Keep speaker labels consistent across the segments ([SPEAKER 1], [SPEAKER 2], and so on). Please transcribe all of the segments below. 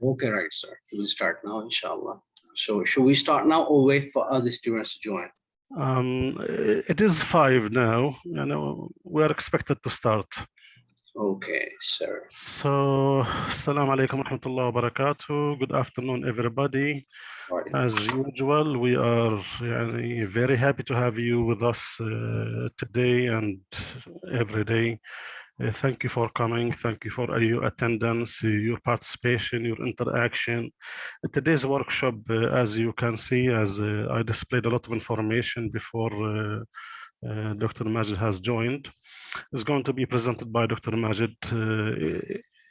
[SPEAKER 1] Okay, right, sir. We'll start now, inshallah. So should we start now or wait for other students to join?
[SPEAKER 2] It is 5 now. We are expected to start.
[SPEAKER 1] Okay, sir.
[SPEAKER 2] So, Assalamu alaikum wa rahmatullahi wa barakatuh. Good afternoon, everybody.
[SPEAKER 1] Right.
[SPEAKER 2] As usual, we are very happy to have you with us today and every day. Thank you for coming. Thank you for your attendance, your participation, your interaction. Today's workshop, as you can see, as I displayed a lot of information before Dr. Majid has joined, is going to be presented by Dr. Majid.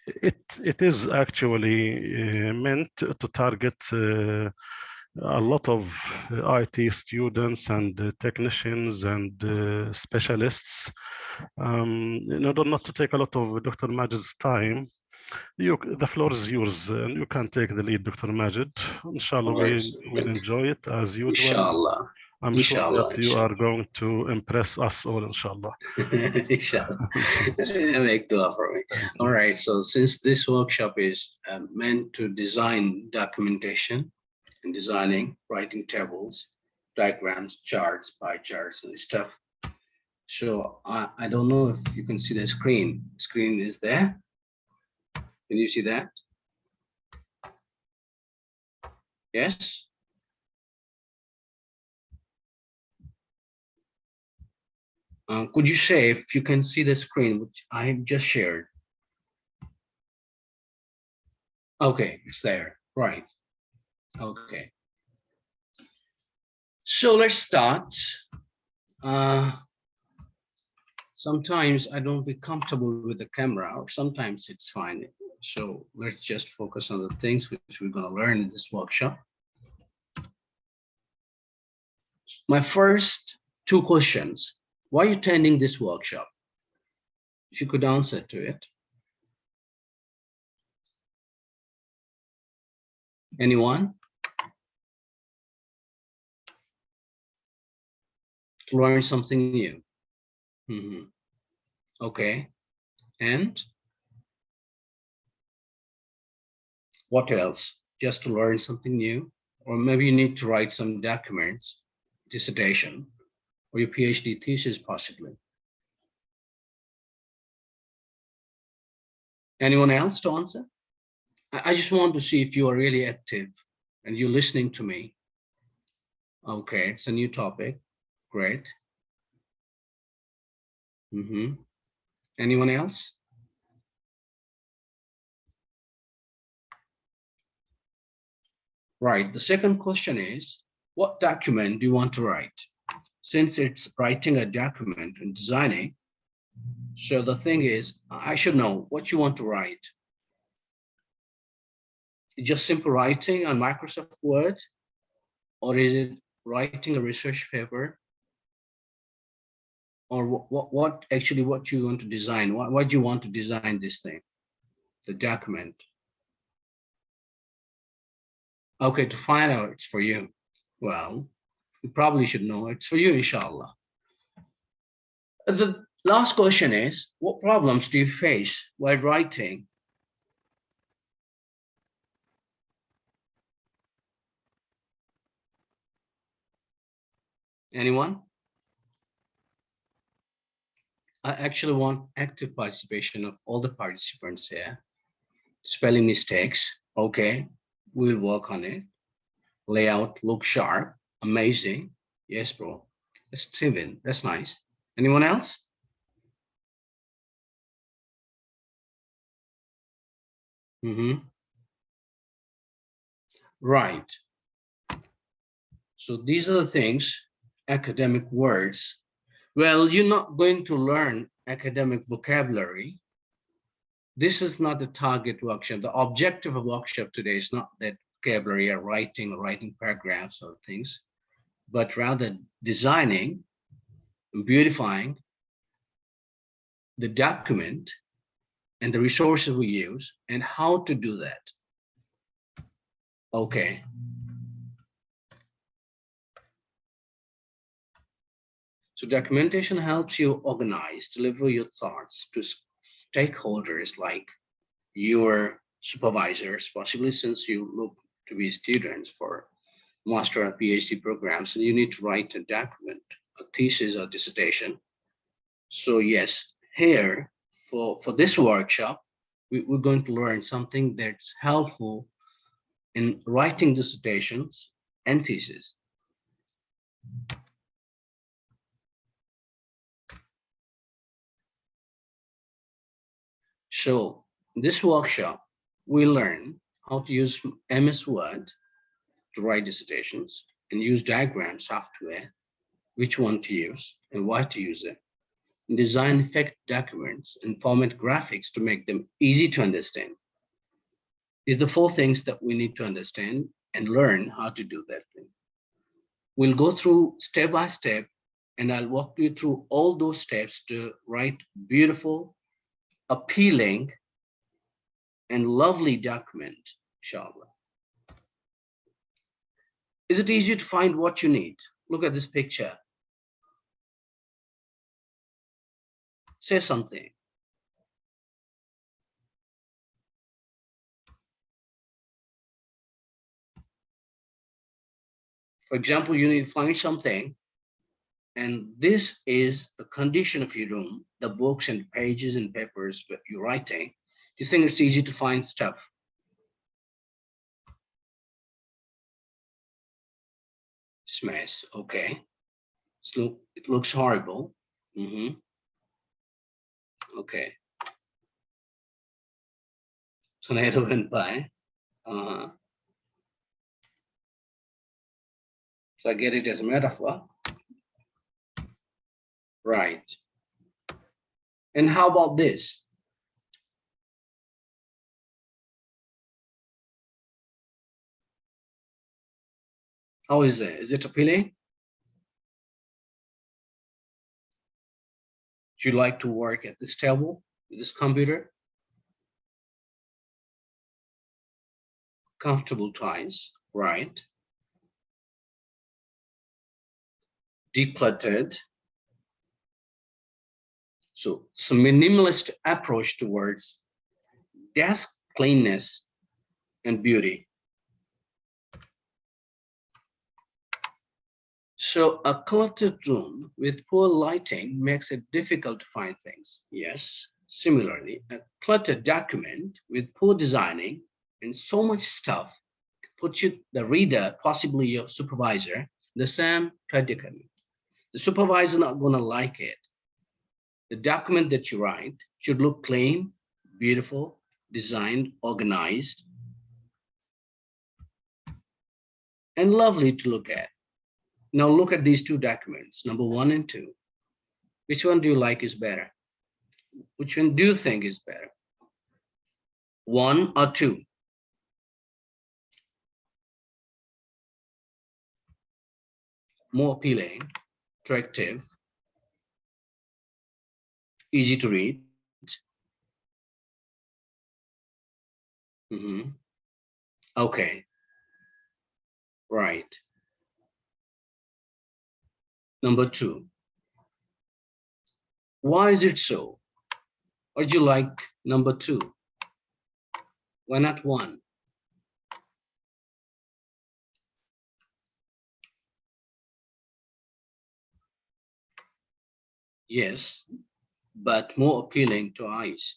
[SPEAKER 2] It is actually meant to target a lot of IT students and technicians and specialists. In order not to take a lot of Dr. Majid's time, the floor is yours, and you can take the lead, Dr. Majid. Inshallah,
[SPEAKER 1] All right.
[SPEAKER 2] we'll enjoy it as usual.
[SPEAKER 1] Inshallah.
[SPEAKER 2] I'm sure
[SPEAKER 1] Inshallah.
[SPEAKER 2] that you are going to impress us all, inshallah.
[SPEAKER 1] Inshallah. Make dua for me. All right. So since this workshop is meant to design documentation and designing, writing tables, diagrams, charts, pie charts, and stuff. So I don't know if you can see the screen. Screen is there. Can you see that? Yes. Could you say if you can see the screen, which I have just shared? Okay, it's there, right. Okay. So let's start. Sometimes I don't feel comfortable with the camera, or sometimes it's fine. So let's just focus on the things which we're going to learn in this workshop. My first 2 questions. Why are you attending this workshop? If you could answer to it. Anyone? To learn something new. Okay. And what else? Just to learn something new? Or maybe you need to write some documents, dissertation, or your PhD thesis possibly. Anyone else to answer? I just want to see if you are really active and you're listening to me. Okay, it's a new topic. Great. Anyone else? Right, the second question is, what document do you want to write? Since it's writing a document and designing, so the thing is, I should know what you want to write. Just simple writing on Microsoft Word, or is it writing a research paper? Or what actually what you want to design? Why do you want to design this thing, the document? Okay, to find out it's for you. Well, you probably should know it's for you, inshallah. The last question is, what problems do you face while writing? Anyone? I actually want active participation of all the participants here. Spelling mistakes, okay, we'll work on it. Layout, look sharp, amazing. Yes, bro. Steven, that's nice. Anyone else? Right. So these are the things, academic words. Well, you're not going to learn academic vocabulary. This is not the target workshop. The objective of workshop today is not that vocabulary or writing paragraphs or things, but rather designing and beautifying the document and the resources we use and how to do that. Okay. So documentation helps you organize, deliver your thoughts to stakeholders like your supervisors, possibly since you look to be students for master or PhD programs, and you need to write a document, a thesis or dissertation. So yes, here for this workshop, we're going to learn something that's helpful in writing dissertations and theses. So in this workshop, we learn how to use MS Word to write dissertations and use diagram software, which one to use and why to use it, and design effect documents and format graphics to make them easy to understand. These are the 4 things that we need to understand and learn how to do that thing. We'll go through step by step, and I'll walk you through all those steps to write beautiful, appealing, and lovely document, inshallah. Is it easy to find what you need? Look at this picture. Say something. For example, you need to find something, and this is the condition of your room, the books and pages and papers that you're writing. Do you think it's easy to find stuff? It's mess, okay. So it looks horrible. Okay. So NATO went by. So I get it as a metaphor. Right. And how about this? How is it? Is it appealing? Would you like to work at this table, this computer? Comfortable ties, right? Decluttered. So it's a minimalist approach towards desk cleanness and beauty. So a cluttered room with poor lighting makes it difficult to find things. Yes. Similarly, a cluttered document with poor designing and so much stuff puts you, the reader, possibly your supervisor, the same predicament. The supervisor not going to like it. The document that you write should look clean, beautiful, designed, organized, and lovely to look at. Now look at these 2 documents, number 1 and 2. Which one do you like is better? Which one do you think is better? 1 or 2? More appealing, attractive, easy to read. Okay, right. Number 2. Why is it so? Would you like number 2? Why not 1? Yes, but more appealing to eyes.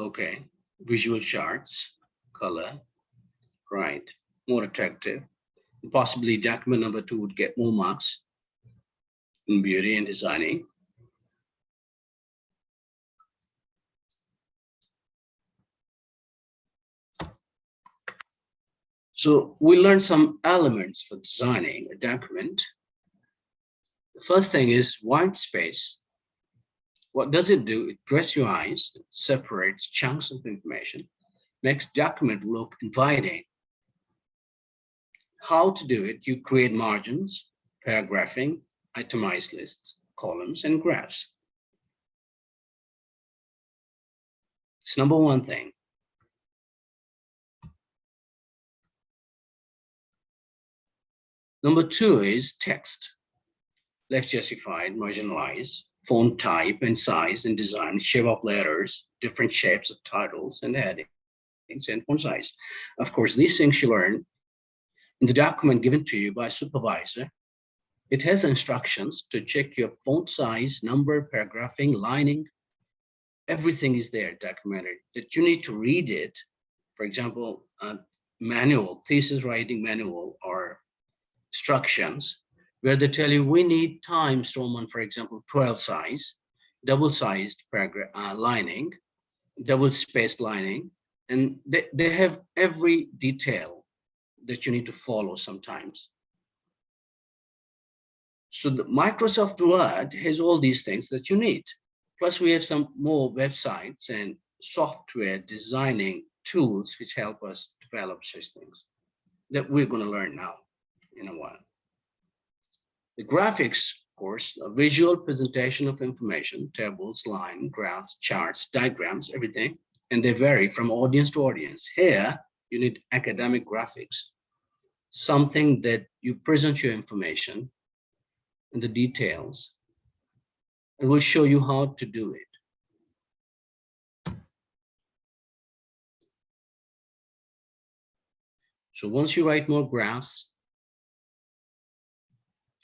[SPEAKER 1] Okay, visual charts, color, right, more attractive. Possibly document number 2 would get more marks in beauty and designing. So we learned some elements for designing a document. The first thing is white space. What does it do? It dress your eyes, it separates chunks of information, makes document look inviting. How to do it? You create margins, paragraphing, itemized lists, columns, and graphs. It's number 1 thing. Number 2 is text. Left justified, marginalized, font type and size and design, shape of letters, different shapes of titles and headings and font size. Of course, these things you learn in the document given to you by supervisor. It has instructions to check your font size, number, paragraphing, lining. Everything is there documented that you need to read it. For example, a manual, thesis writing manual or instructions where they tell you we need Times Roman, for example, 12 size, double-sized paragraph lining, double-spaced lining, and they have every detail that you need to follow sometimes. So the Microsoft Word has all these things that you need. Plus we have some more websites and software designing tools which help us develop such things that we're going to learn now in a while. The graphics, of course, a visual presentation of information, tables, line, graphs, charts, diagrams, everything, and they vary from audience to audience. Here, you need academic graphics, something that you present your information and the details, and we'll show you how to do it. So once you write more graphs,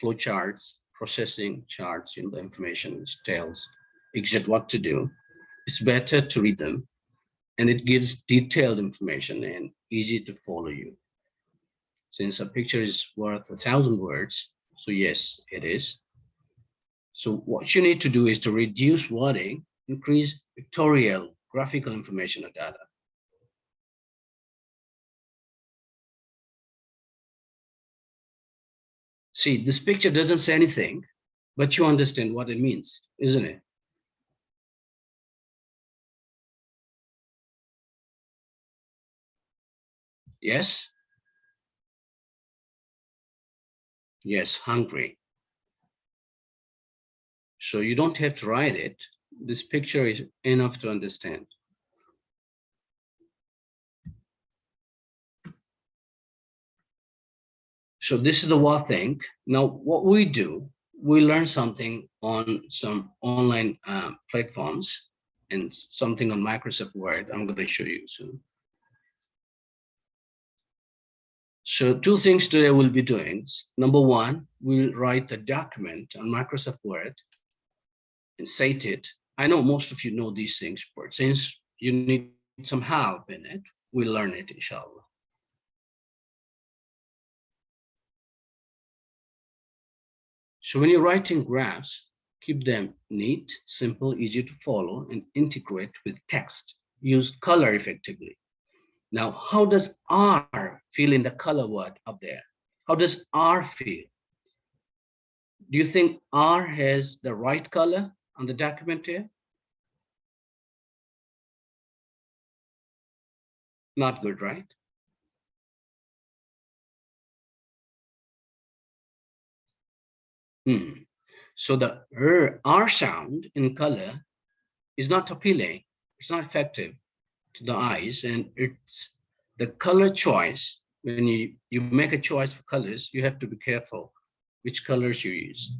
[SPEAKER 1] flow charts, processing charts, the information which tells exactly what to do, it's better to read them, and it gives detailed information and easy to follow you. Since a picture is worth 1,000 words, so yes, it is. So what you need to do is to reduce wording, increase pictorial, graphical information or data. See, this picture doesn't say anything, but you understand what it means, isn't it? Yes? Yes, hungry. So you don't have to write it. This picture is enough to understand. So this is the what thing. Now, what we do, we learn something on some online platforms and something on Microsoft Word. I'm going to show you soon. So two things today we'll be doing. Number one, we'll write a document on Microsoft Word and cite it. I know most of you know these things, but since you need some help in it, we'll learn it, inshallah. So when you're writing graphs, keep them neat, simple, easy to follow, and integrate with text. Use color effectively. Now, how does R feel in the color word up there? How does R feel? Do you think R has the right color on the document here? Not good, right? So the R sound in color is not appealing. It's not effective to the eyes, and it's the color choice. When you make a choice for colors, you have to be careful which colors you use.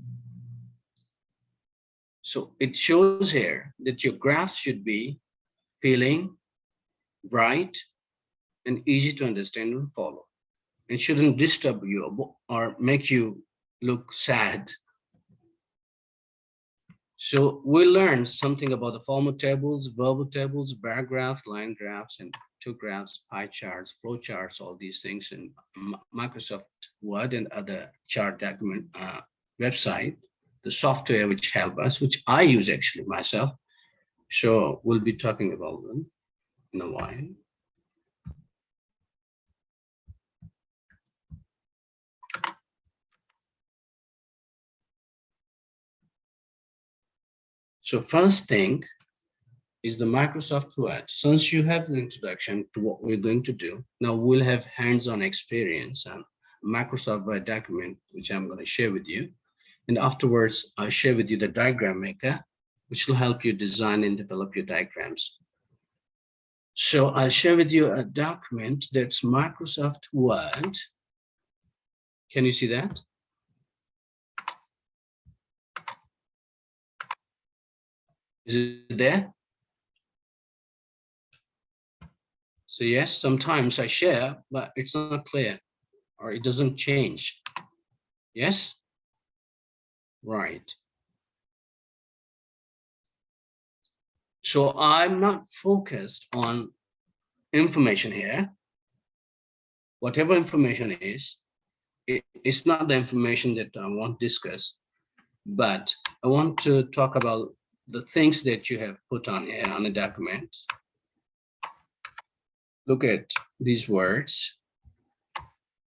[SPEAKER 1] So it shows here that your graphs should be appealing, bright, and easy to understand and follow. It shouldn't disturb you or make you look sad. So we learned something about the formal tables, verbal tables, bar graphs, line graphs, and two graphs, pie charts, flow charts, all these things in Microsoft Word and other chart document website, the software which help us, which I use actually myself. So we'll be talking about them in a while. So first thing is the Microsoft Word. Since you have the introduction to what we're going to do, now we'll have hands-on experience on Microsoft Word document, which I'm going to share with you. And afterwards, I'll share with you the diagram maker, which will help you design and develop your diagrams. So I'll share with you a document that's Microsoft Word. Can you see that? it there? So yes, sometimes I share, but it's not clear or it doesn't change. Yes? Right. So I'm not focused on information here. Whatever information is, it's not the information that I want to discuss, but I want to talk about the things that you have put on here on the document. Look at these words,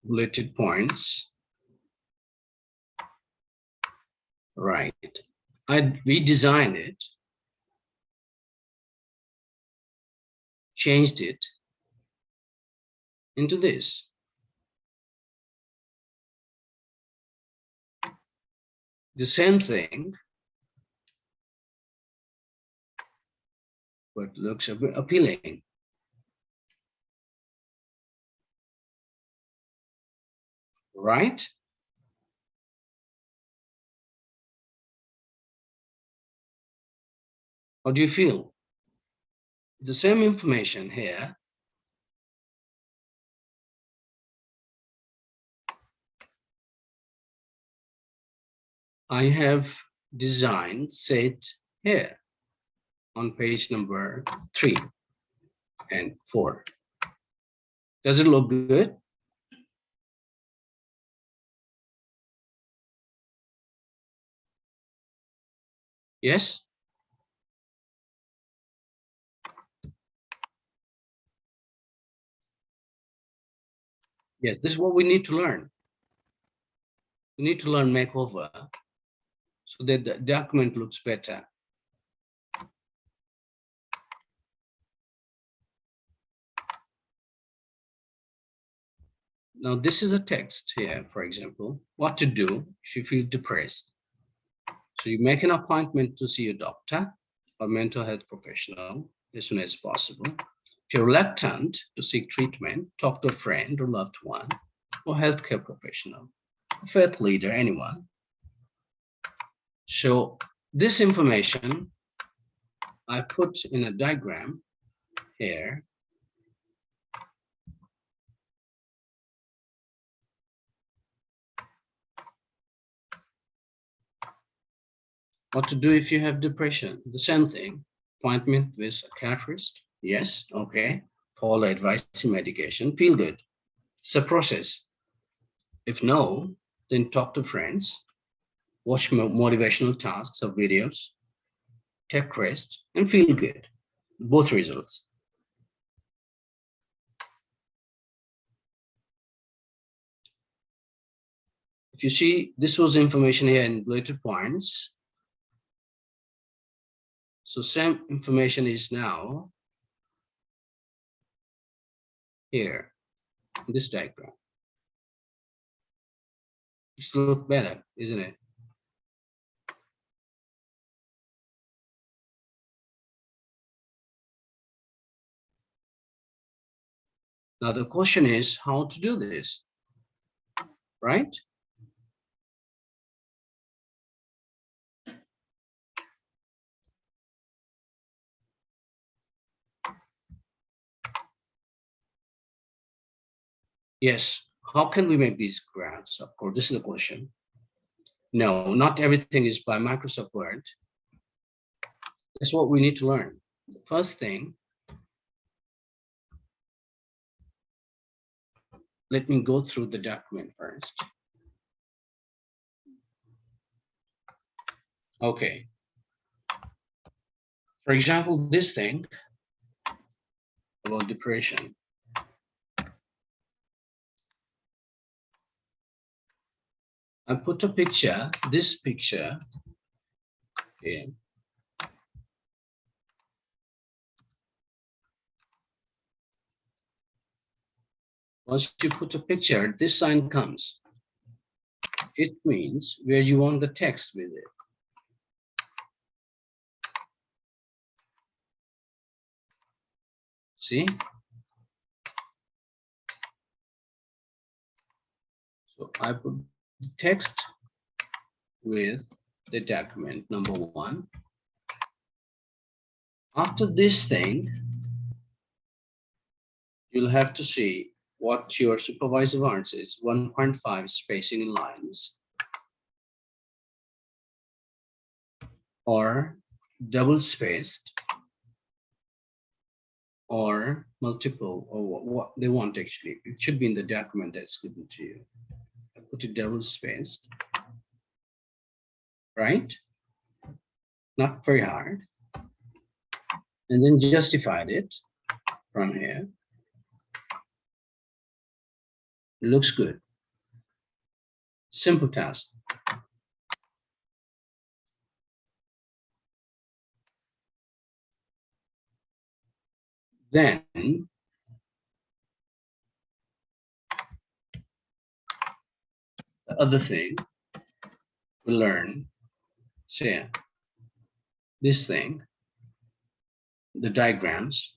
[SPEAKER 1] bulleted points. Right. I redesigned it, changed it into this. The same thing, but looks a bit appealing. Right? How do you feel? The same information here, I have designed set here on page number 3 and 4. Does it look good? Yes? Yes, this is what we need to learn. We need to learn makeover so that the document looks better. Now, this is a text here, for example, what to do if you feel depressed. So you make an appointment to see a doctor or mental health professional as soon as possible. If you're reluctant to seek treatment, talk to a friend or loved one or healthcare professional, a faith leader, anyone. So this information I put in a diagram here. What to do if you have depression? The same thing. Appointment with a psychiatrist? Yes, okay. Follow advice in medication, feel good. It's a process. If no, then talk to friends, watch motivational tasks or videos, take rest, and feel good. Both results. If you see, this was information here in bulleted points. So same information is now here in this diagram. It's look better, isn't it? Now the question is how to do this, right? Yes, how can we make these graphs? Of course, this is the question. No, not everything is by Microsoft Word. That's what we need to learn. The first thing, let me go through the document first. Okay. For example, this thing about depression. I put a picture, this picture here. Once you put a picture, this sign comes. It means where you want the text with it. See? So I put the text with the document number 1. After this thing, you'll have to see what your supervisor wants is 1.5 spacing in lines or double spaced or multiple, or what they want actually. It should be in the document that's given to you. I put it double spaced, right? Not very hard. And then justified it from here. It looks good. Simple task. Then the other thing we learn, say this thing, the diagrams,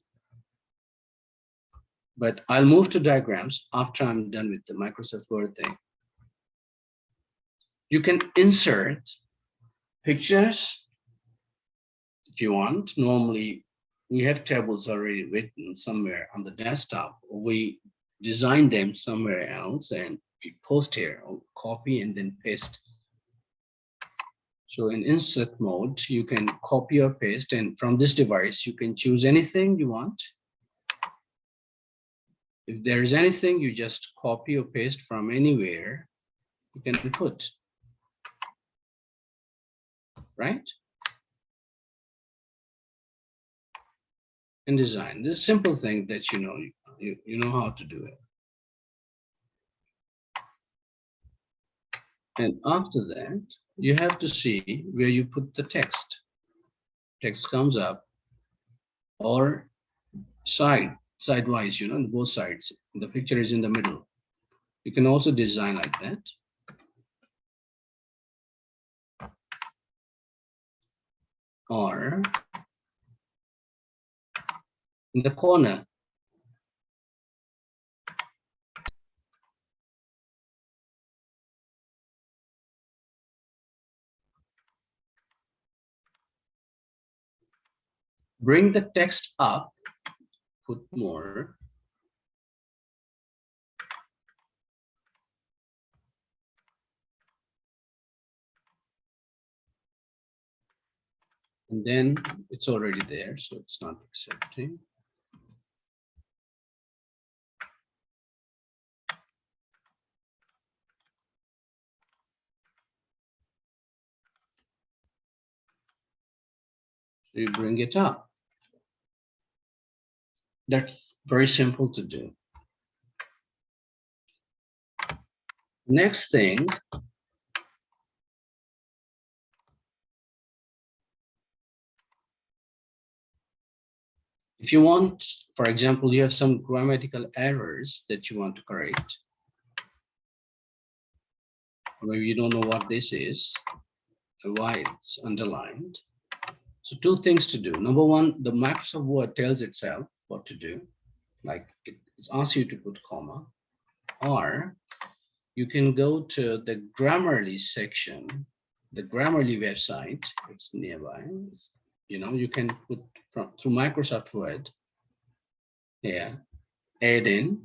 [SPEAKER 1] but I'll move to diagrams after I'm done with the Microsoft Word thing. You can insert pictures if you want. Normally, we have tables already written somewhere on the desktop. We design them somewhere else and we post here, or copy and then paste. So in insert mode, you can copy or paste, and from this device, you can choose anything you want. If there is anything, you just copy or paste from anywhere, you can put, right? And design. This simple thing that you know how to do it. And after that, you have to see where you put the text. Text comes up or sidewise, on both sides. The picture is in the middle. You can also design like that. Or in the corner. Bring the text up, put more. And then it's already there, so it's not accepting. So you bring it up. That's very simple to do. Next thing, if you want, for example, you have some grammatical errors that you want to correct. Maybe you don't know what this is, why it's underlined. So two things to do. Number one, the Microsoft Word tells itself what to do. Like it asks you to put comma, or you can go to the Grammarly section, the Grammarly website, it's nearby. You can put through Microsoft Word, add in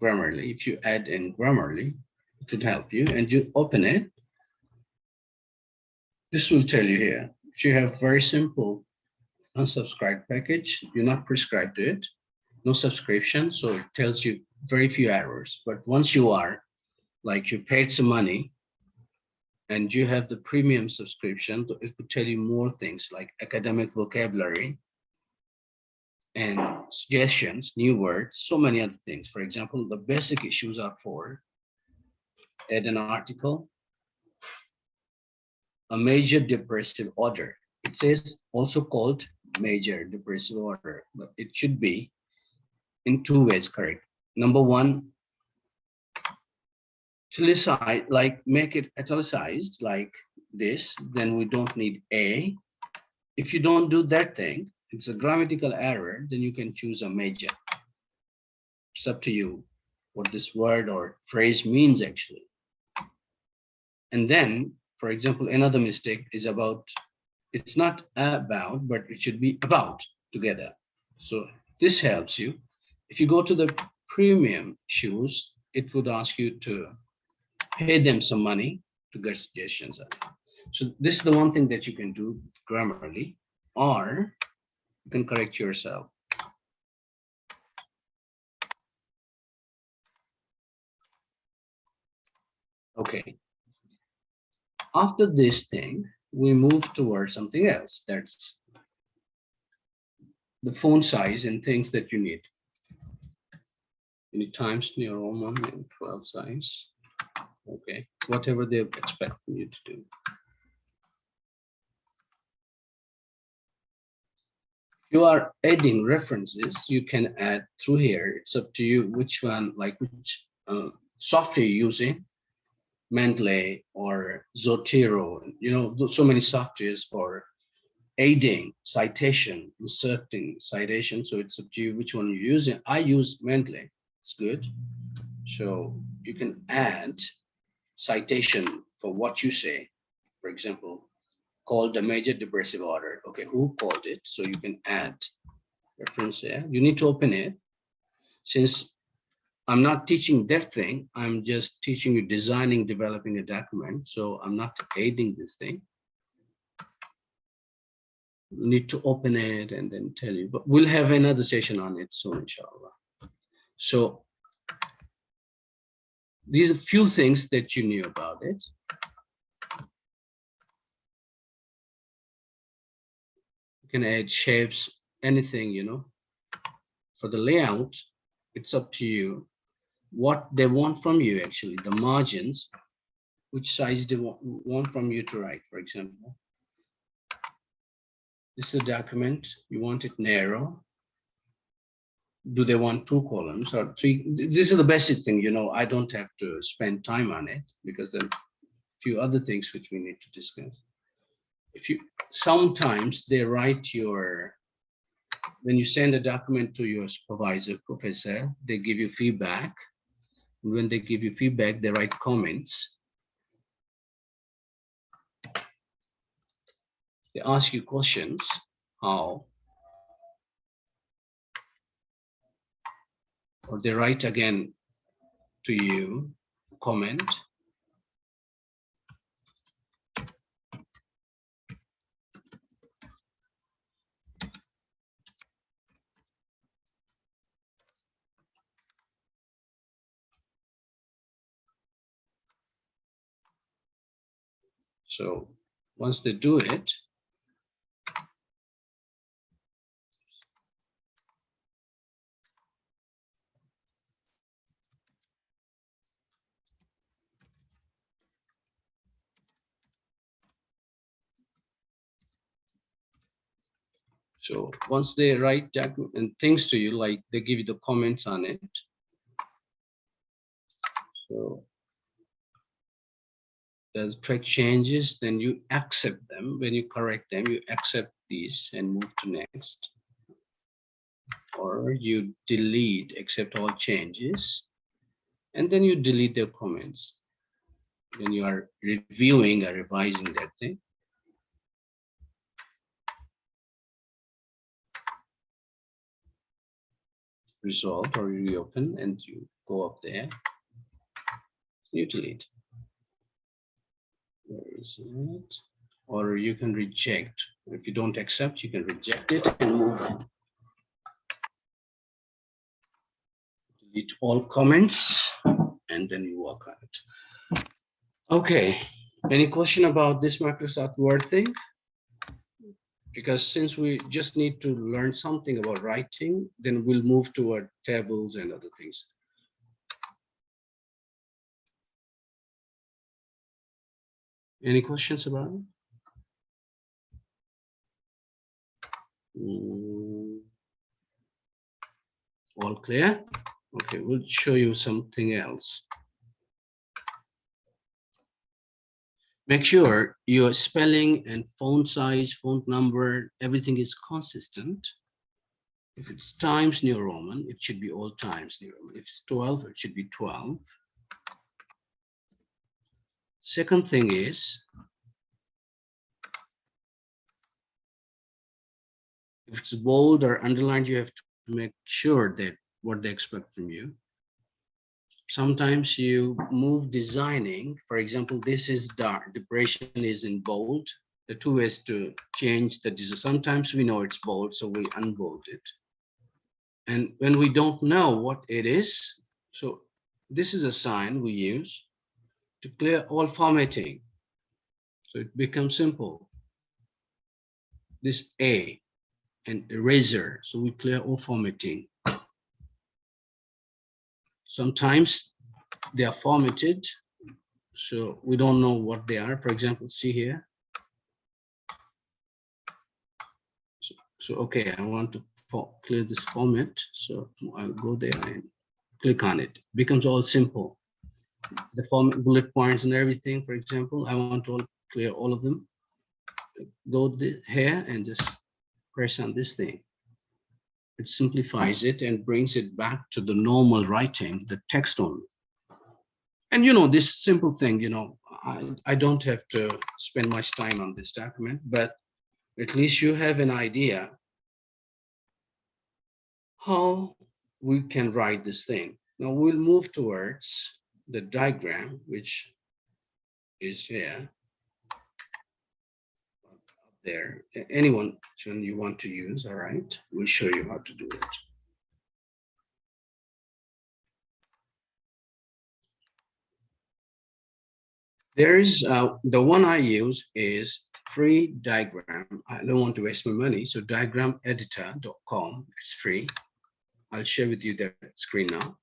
[SPEAKER 1] Grammarly. If you add in Grammarly, it would help you, and you open it. This will tell you here, if you have very simple unsubscribed package, you're not prescribed to it, no subscription, so it tells you very few errors. But once you are, like you paid some money and you have the premium subscription, it will tell you more things like academic vocabulary and suggestions, new words, so many other things. For example, the basic issues are for add an article, a major depressive order. It says also called major depressive order, but it should be in two ways correct. Number one, italicized, like make it italicized like this, then we don't need a. If you don't do that thing, it's a grammatical error, then you can choose a major. It's up to you what this word or phrase means actually. And then, for example, another mistake is about, it's not about, but it should be about. together. So this helps you. If you go to the premium shoes, it would ask you to pay them some money to get suggestions. So this is the one thing that you can do Grammarly, or you can correct yourself. Okay. After this thing, we move towards something else. That's the font size and things that you need. You need Times New Roman and 12 size. Okay, whatever they expect you to do. You are adding references, you can add through here. It's up to you which one, like which software you're using, Mendeley or Zotero. You know, so many softwares for aiding citation, inserting citation. So it's up to you which one you're using. I use Mendeley, it's good. So you can add citation for what you say. For example, called the major depressive order. Okay, who called it? So you can add reference there. You need to open it. Since I'm not teaching that thing, I'm just teaching you designing, developing a document. So I'm not aiding this thing. You need to open it and then tell you, but we'll have another session on it soon, inshallah. So these are few things that you knew about it. You can add shapes, anything, you know. For the layout, it's up to you what they want from you, actually, the margins, which size they want from you to write. For example, this is a document, you want it narrow. Do they want 2 columns or 3? This is the basic thing, you know. I don't have to spend time on it because there are a few other things which we need to discuss. If you sometimes they write your, when you send a document to your supervisor, professor, they give you feedback. When they give you feedback, they write comments. They ask you questions, how, or they write again to you, comment. So once they do it, so once they write and things to you, like they give you the comments on it. So the track changes, then you accept them. When you correct them, you accept these and move to next. Or you delete, accept all changes, and then you delete their comments. When you are reviewing or revising that thing. Result or reopen, and you go up there. You delete. Where is it? Or you can reject. If you don't accept, you can reject it and move on. Delete all comments, and then you work on it. Okay. Any question about this Microsoft Word thing? Because since we just need to learn something about writing, then we'll move toward tables and other things. Any questions about it? All clear? Okay, we'll show you something else. Make sure your spelling and font size, font number, everything is consistent. If it's Times New Roman, it should be all Times New Roman. If it's 12, it should be 12. Second thing is, it's bold or underlined, you have to make sure that what they expect from you. Sometimes you move designing. For example, this is dark, the operation is in bold. The two ways to change the design. Sometimes we know it's bold, so we unbold it. And when we don't know what it is, so this is a sign we use to clear all formatting. So it becomes simple. This A and eraser, so we clear all formatting. Sometimes they are formatted, so we don't know what they are. For example, see here. So okay, I want to clear this format, so I'll go there and click on it. Becomes all simple. The format, bullet points and everything, for example, I want to clear all of them. Go here and just press on this thing. It simplifies it and brings it back to the normal writing, the text only. And this simple thing, I don't have to spend much time on this document, but at least you have an idea how we can write this thing. Now we'll move towards the diagram, which is here. There, anyone you want to use, all right, we'll show you how to do it. There is the one I use is free diagram. I don't want to waste my money, so diagrameditor.com. It's free. I'll share with you that screen now.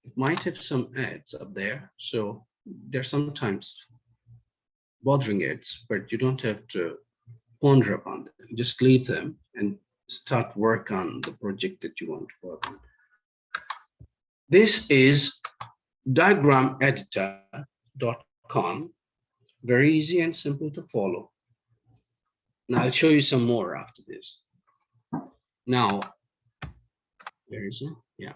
[SPEAKER 1] It might have some ads up there, so they're sometimes bothering ads, but you don't have to ponder upon them. Just leave them and start work on the project that you want to work on. This is diagrameditor.com. Very easy and simple to follow. Now I'll show you some more after this. Now, where is it? Yeah.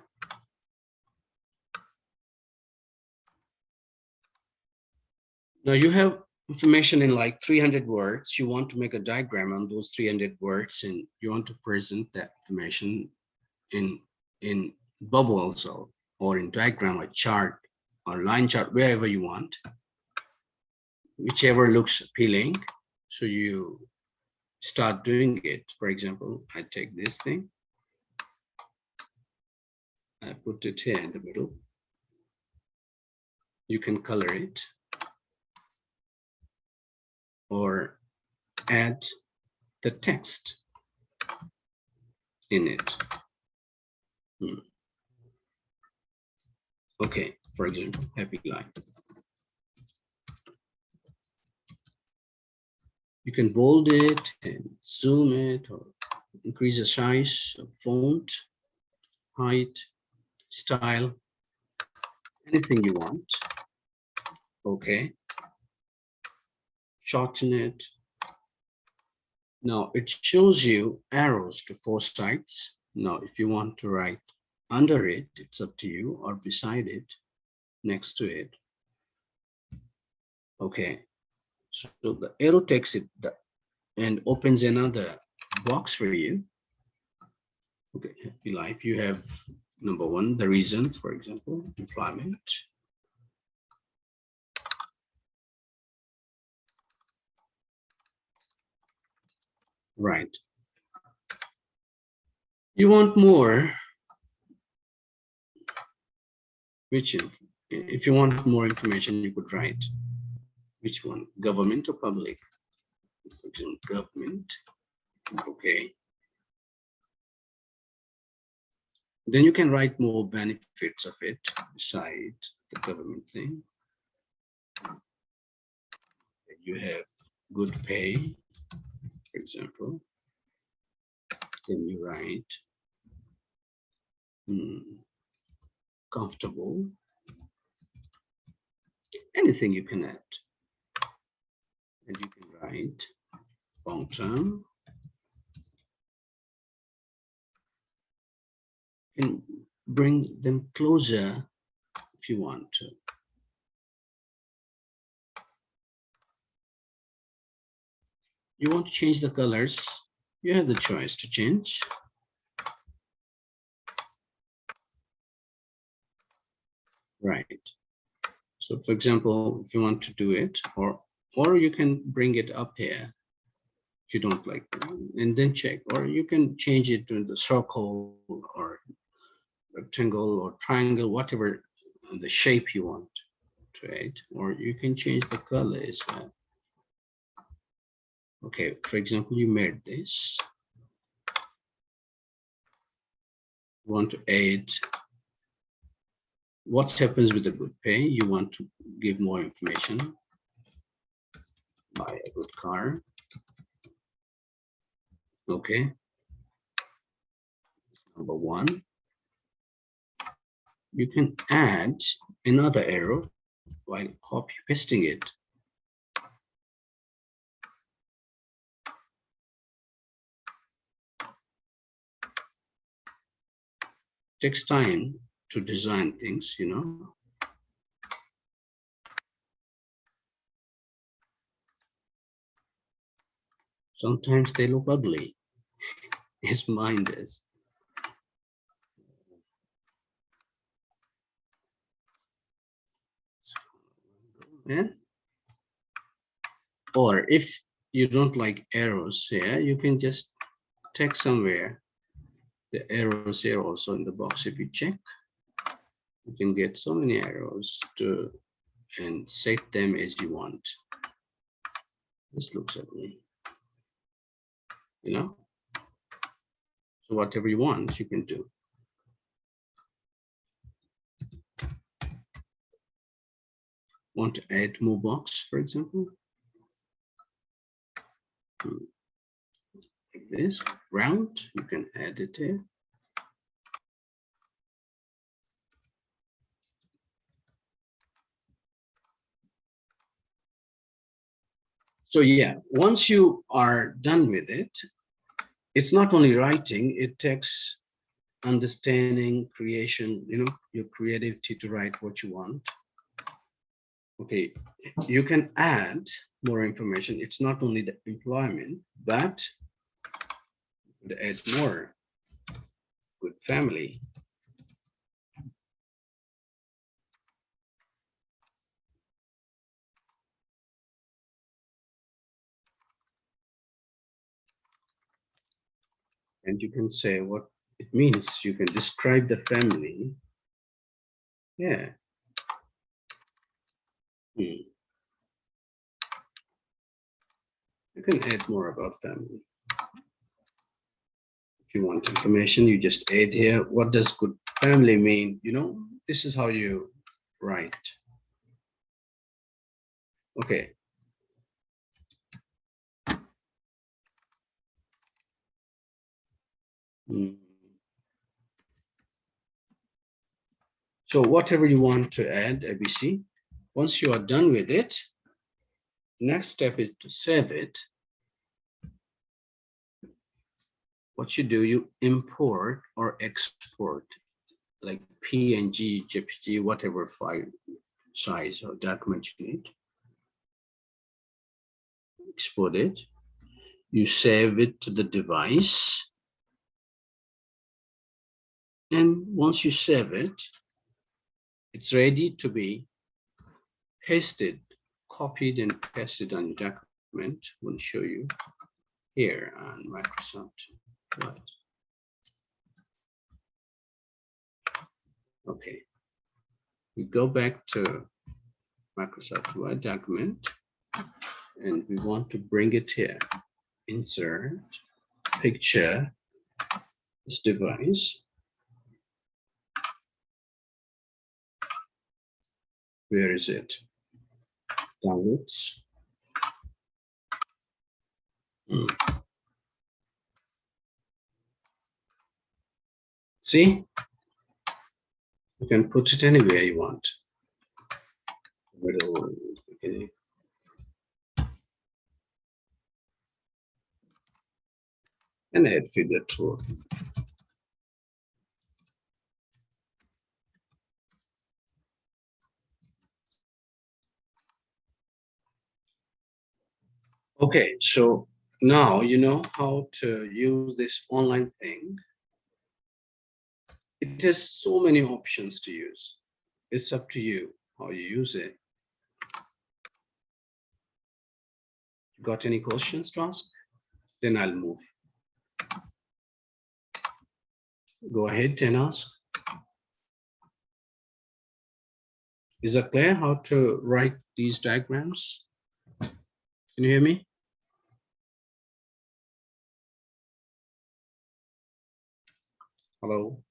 [SPEAKER 1] Now you have information in like 300 words. You want to make a diagram on those 300 words, and you want to present that information in bubbles or in diagram or chart or line chart, wherever you want, whichever looks appealing. So you start doing it. For example, I take this thing, I put it here in the middle. You can color it or add the text in it. Okay, for example, happy life. You can bold it and zoom it or increase the size of font, height, style, anything you want. Okay. Shorten it. Now it shows you arrows to 4 sides. Now, if you want to write under it, it's up to you, or beside it, next to it. Okay. So the arrow takes it and opens another box for you. Okay, happy life. You have number 1, the reasons, for example, employment. Right. You want more, which if you want more information, you could write which one, government or public. For example, government. Okay. Then you can write more benefits of it beside the government thing. You have good pay, for example. Then you write comfortable. Anything you can add. And you can write long term. You can bring them closer if you want to. You want to change the colors, you have the choice to change. Right. So for example, if you want to do it, or you can bring it up here if you don't like it, and then check, or you can change it to the circle or rectangle or triangle, whatever the shape you want to add, or you can change the color as well. Okay, for example, you made this. You want to add what happens with a good pay. You want to give more information. Buy a good car. Okay. Number one. You can add another arrow while copy pasting it. Takes time to design things, you know. Sometimes they look ugly, as mine does. Yeah. Or if you don't like arrows here, you can just take somewhere the arrows here also in the box. If you check, you can get so many arrows to and set them as you want. This looks ugly, you know. So whatever you want, you can do. Want to add more box, for example? Like this, round, you can add it here. So yeah, once you are done with it, it's not only writing, it takes understanding, creation, you know, your creativity to write what you want. Okay, you can add more information. It's not only the employment, but to add more. Good family. And you can say what it means. You can describe the family. Yeah. You can add more about family. If you want information, you just add here. What does good family mean? You know, this is how you write. Okay. So whatever you want to add, ABC, once you are done with it, next step is to save it. What you do, you import or export, like PNG, JPG, whatever file size or document you need. Export it. You save it to the device. And once you save it, it's ready to be pasted, copied and pasted on your document. I will show you here on Microsoft Word. Okay, we go back to Microsoft Word document, and we want to bring it here. Insert, picture, this device. Where is it? Downloads. See? You can put it anywhere you want. Middle, okay. And add figure tool. Okay, so Now you know how to use this online thing. It has so many options to use. It's up to you how you use it. Got any questions to ask? Then I'll move. Go ahead and ask. Is it clear how to write these diagrams? Can you hear me? Hello?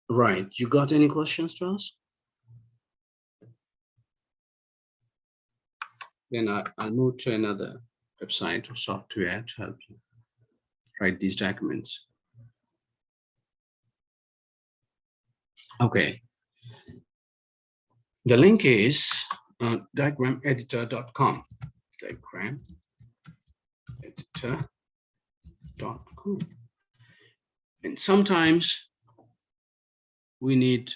[SPEAKER 1] Right, you got any questions to ask? Then I'll move to another website or software to help you write these documents. Okay. The link is diagrameditor.com. Diagrameditor.com. And sometimes we need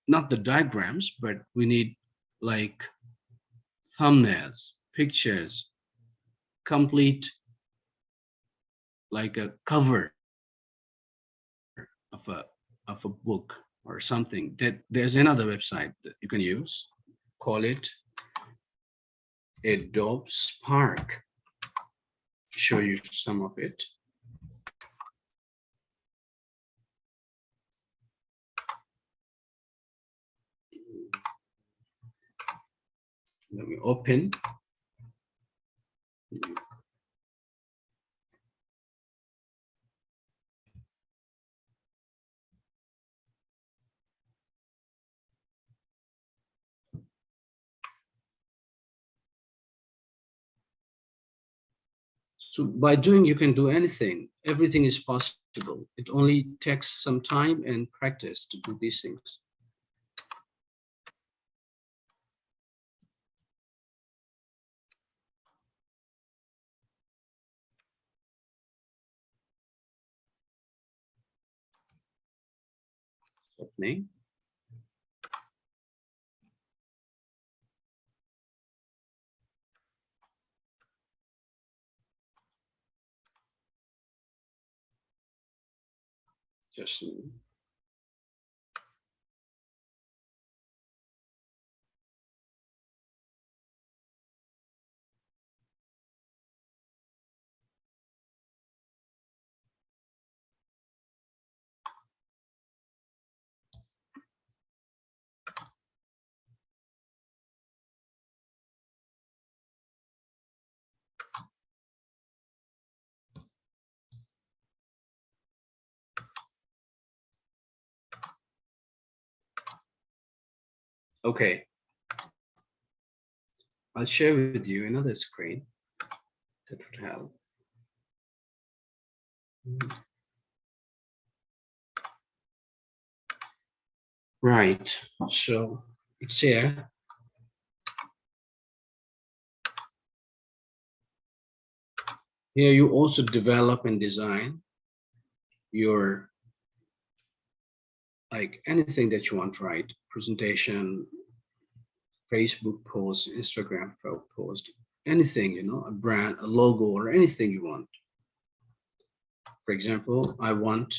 [SPEAKER 1] not the diagrams, but we need like thumbnails, pictures, complete like a cover of a book or something. That there's another website that you can use. Call it Adobe Spark. Show you some of it. Let me open. So by doing, you can do anything. Everything is possible. It only takes some time and practice to do these things. Opening. Just okay. I'll share with you another screen that would help. Right, so it's here. Here you also develop and design your, like anything that you want to write, presentation, Facebook post, Instagram post, anything, you know, a brand, a logo, or anything you want. For example, I want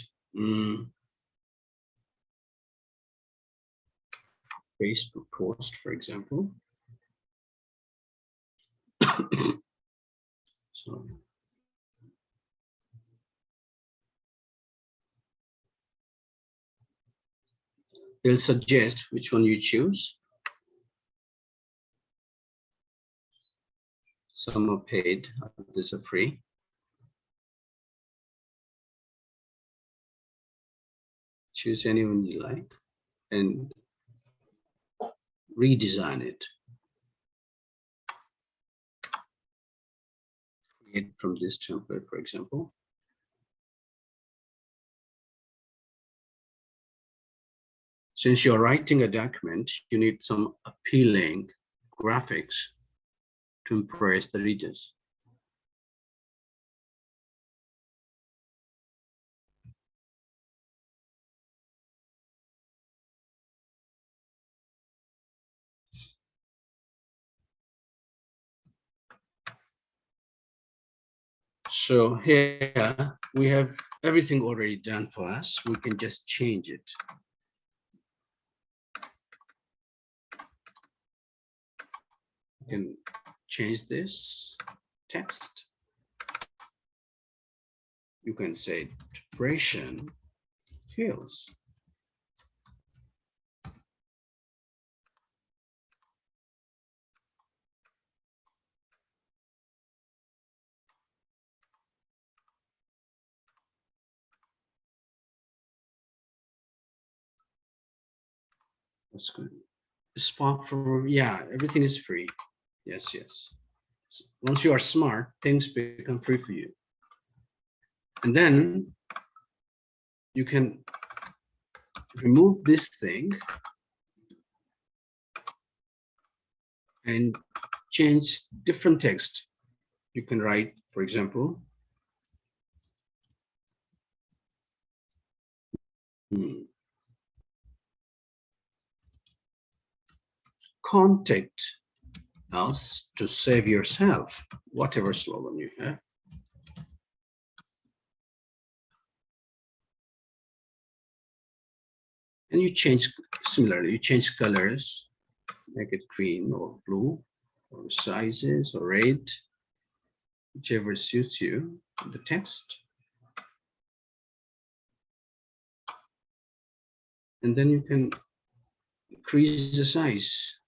[SPEAKER 1] Facebook post, for example. So they'll suggest which one you choose. Some are paid, others are free. Choose anyone you like and redesign it. Create from this template, for example. Since you're writing a document, you need some appealing graphics to impress the readers. So here we have everything already done for us. We can just change it. You can change this text. You can say depression kills. That's good. Spark for, yeah, everything is free. Yes, yes. So once you are smart, things become free for you. And then you can remove this thing and change different text. You can write, for example, contact us to save yourself, whatever slogan you have. And you change, similarly, you change colors, make it green or blue, or sizes or red, whichever suits you, the text. And then you can increase the size.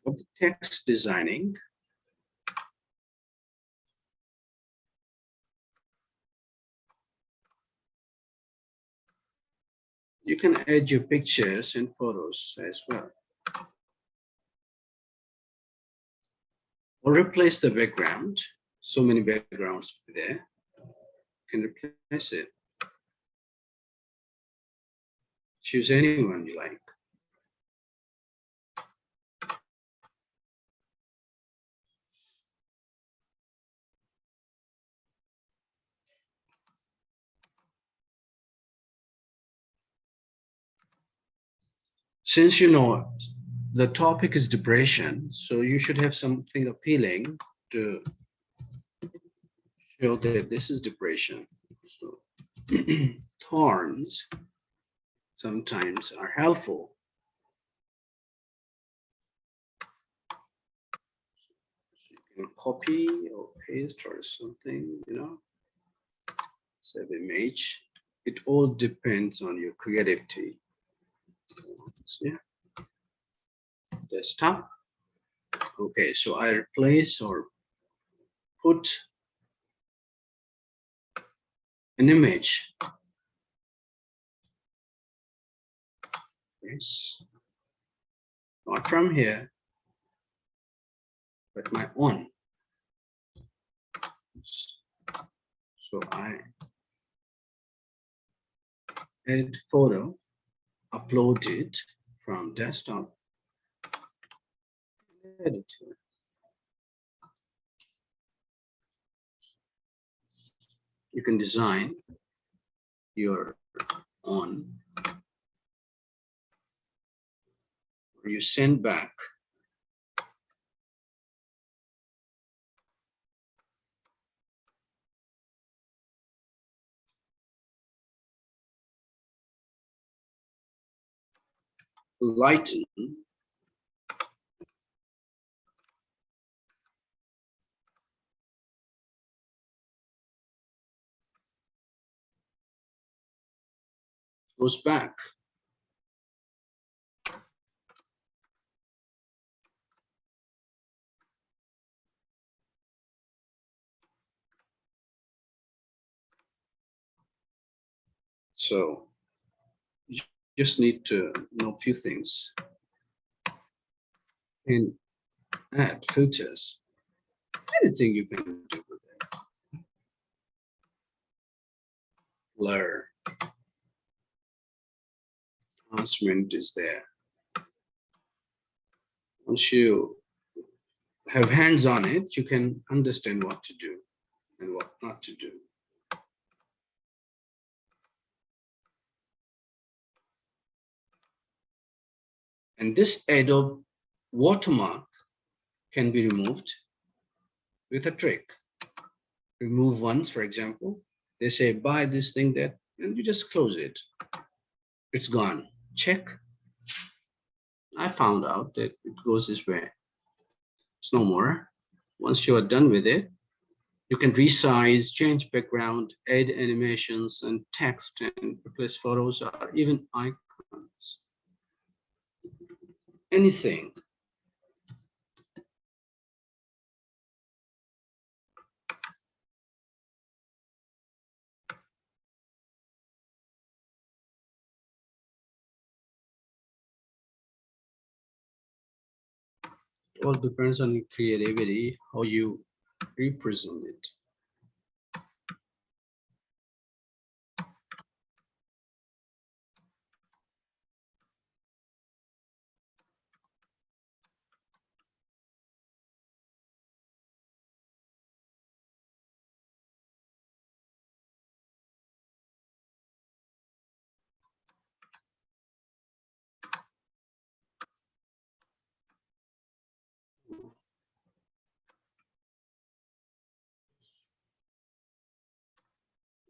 [SPEAKER 1] Of the text designing, you can add your pictures and photos as well. Or replace the background. So many backgrounds there. You can replace it. Choose anyone you like. Since you know the topic is depression, so you should have something appealing to show that this is depression. So thorns sometimes are helpful. So you can copy or paste or something, you know, save image. It all depends on your creativity. So, yeah. Desktop. Okay, so I replace or put an image. Yes. Not from here, but my own. So I add photo, upload it from desktop, edit it. You can design your own, or you send back. Lighten. Goes back. So you just need to know a few things. And add filters. Anything you can do with it. Blur. Enhancement is there. Once you have hands on it, you can understand what to do and what not to do. And this Adobe Watermark can be removed with a trick. Remove once, for example. They say, buy this thing, that, and you just close it. It's gone. Check. I found out that it goes this way. It's no more. Once you are done with it, you can resize, change background, add animations and text, and replace photos or even icons. Anything. It all depends on your creativity, how you represent it.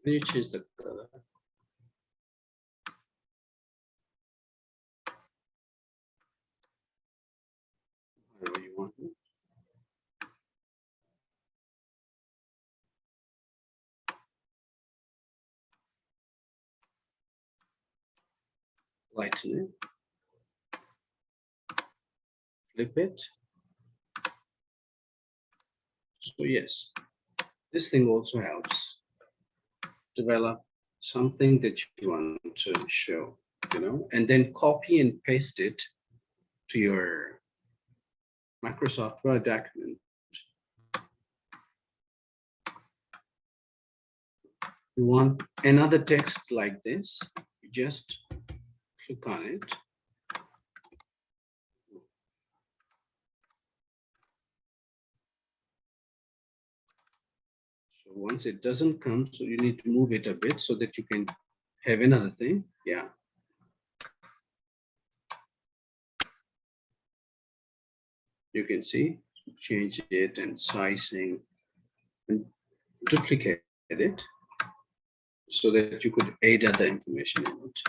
[SPEAKER 1] Then you change the color. Whatever you want. Lighten it. Flip it. So yes, this thing also helps develop something that you want to show, and then copy and paste it to your Microsoft Word document. You want another text like this, you just click on it. So once it doesn't come, so you need to move it a bit so that you can have another thing. Yeah. You can see, change it and sizing and duplicate it so that you could add other information in it.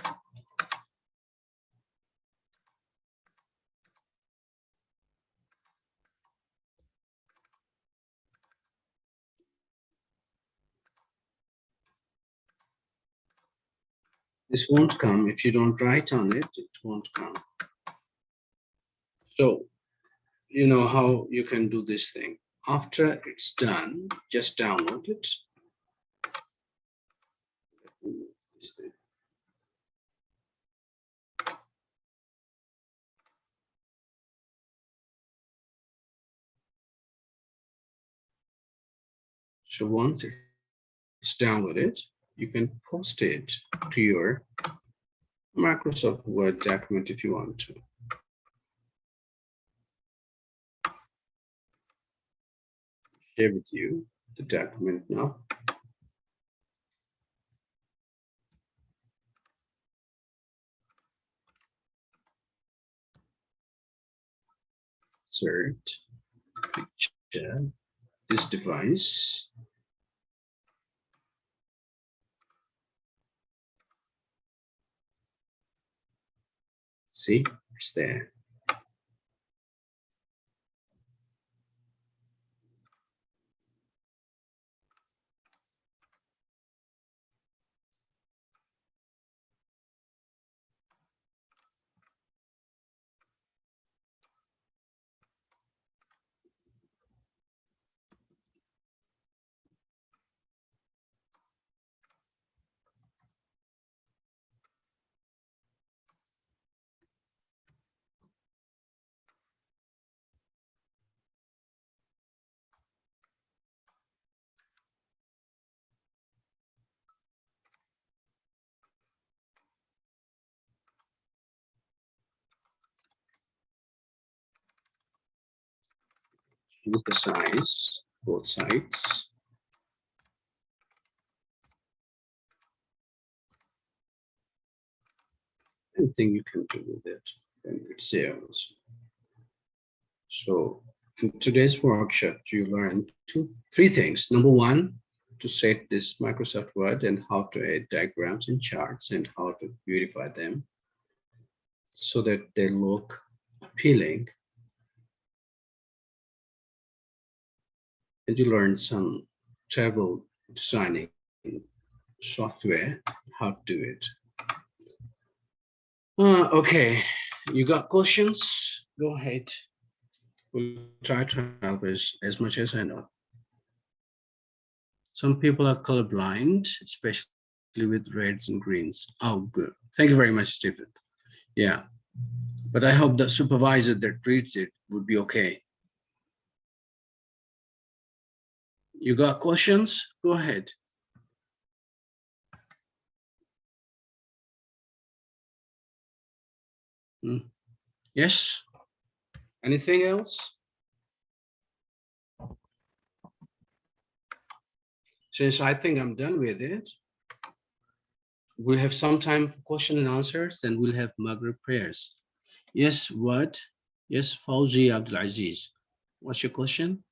[SPEAKER 1] This won't come if you don't write on it, it won't come. So you know how you can do this thing. After it's done, just download it. So once it's downloaded, you can post it to your Microsoft Word document if you want to. Share with you the document now. Insert picture, this device. See, it's there. Choose the size, both sides. Anything you can do with it. and it's sales. So in today's workshop, you learn three things. Number one, to set this Microsoft Word and how to add diagrams and charts and how to beautify them so that they look appealing. And you learn some table designing software, how to do it. Okay, you got questions? Go ahead. We'll try to help as much as I know. Some people are colorblind, especially with reds and greens. Oh, good. Thank you very much, Stephen. Yeah, but I hope the supervisor that reads it would be okay. You got questions? Go ahead. Yes? Anything else? Since I think I'm done with it, we'll have some time for question and answers, then we'll have Maghrib prayers. Yes, what? Yes, Fauzi Abdulaziz. What's your question?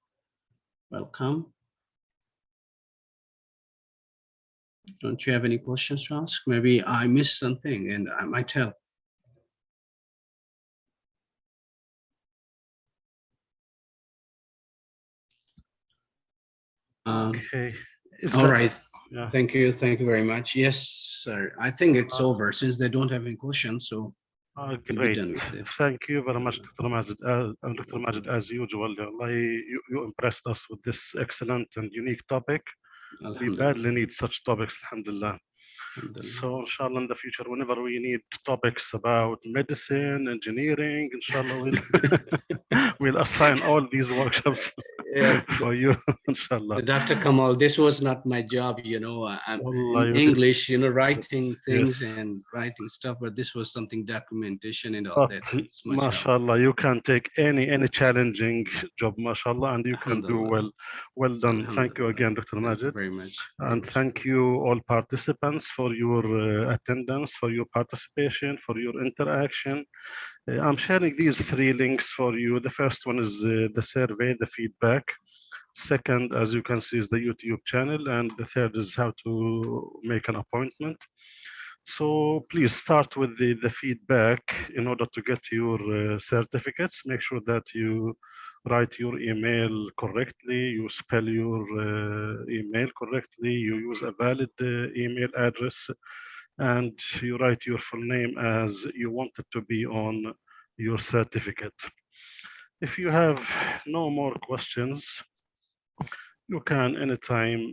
[SPEAKER 1] Welcome. Don't you have any questions to ask? Maybe I missed something and I might help.
[SPEAKER 2] Okay.
[SPEAKER 1] All right.
[SPEAKER 2] Yeah.
[SPEAKER 1] Thank you. Thank you very much. Yes, sir. I think it's over since they don't have any questions. So we'll be
[SPEAKER 2] Great.
[SPEAKER 1] done with it.
[SPEAKER 2] Thank you very much, Dr. Majid. Dr. Majid, as usual, you impressed us with this excellent and unique topic. We badly need such topics, alhamdulillah. So, inshallah, in the future, whenever we need topics about medicine, engineering, inshallah, we'll assign all these workshops for you, inshallah.
[SPEAKER 1] Dr. Kamal, this was not my job, you know. I'm in English, you know, writing things and writing stuff, but this was something documentation and all that. It's my job.
[SPEAKER 2] Mashallah, you can take any challenging job, mashallah, and you can do well. Well done. Thank you again, Dr. Majid.
[SPEAKER 1] Very much.
[SPEAKER 2] And thank you all participants for your attendance, for your participation, for your interaction. I'm sharing these three links for you. The first one is the survey, the feedback. Second, as you can see, is the YouTube channel. And the third is how to make an appointment. So please start with the feedback in order to get your certificates. Make sure that you write your email correctly, you spell your email correctly, you use a valid email address, and you write your full name as you want it to be on your certificate. If you have no more questions, you can anytime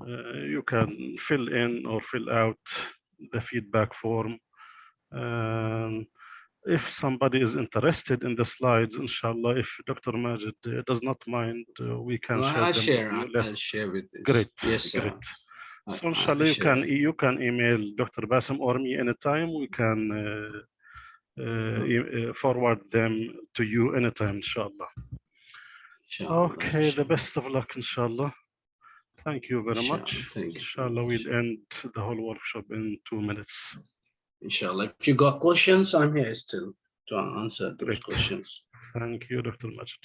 [SPEAKER 2] you can fill in or fill out the feedback form. If somebody is interested in the slides, inshallah, if Dr. Majid does not mind, we can share them.
[SPEAKER 1] I'll share with this.
[SPEAKER 2] Great,
[SPEAKER 1] yes,
[SPEAKER 2] great. So inshallah, you can email Dr. Basim or me anytime. We can forward them to you anytime, inshallah. Okay, the best of luck, inshallah. Thank you very much. Inshallah, we'll end the whole workshop in 2 minutes.
[SPEAKER 1] Inshallah. If you got questions, I'm here still to answer those questions.
[SPEAKER 2] Thank you, Dr. Majid.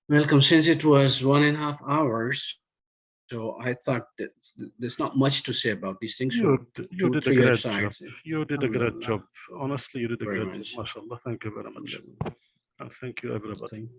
[SPEAKER 1] Welcome. Since it was 1.5 hours, so I thought that there's not much to say about these things.
[SPEAKER 2] You did a great job. You did a great job. Honestly, you did a great job. MashaAllah. Thank you very much. And thank you, everybody.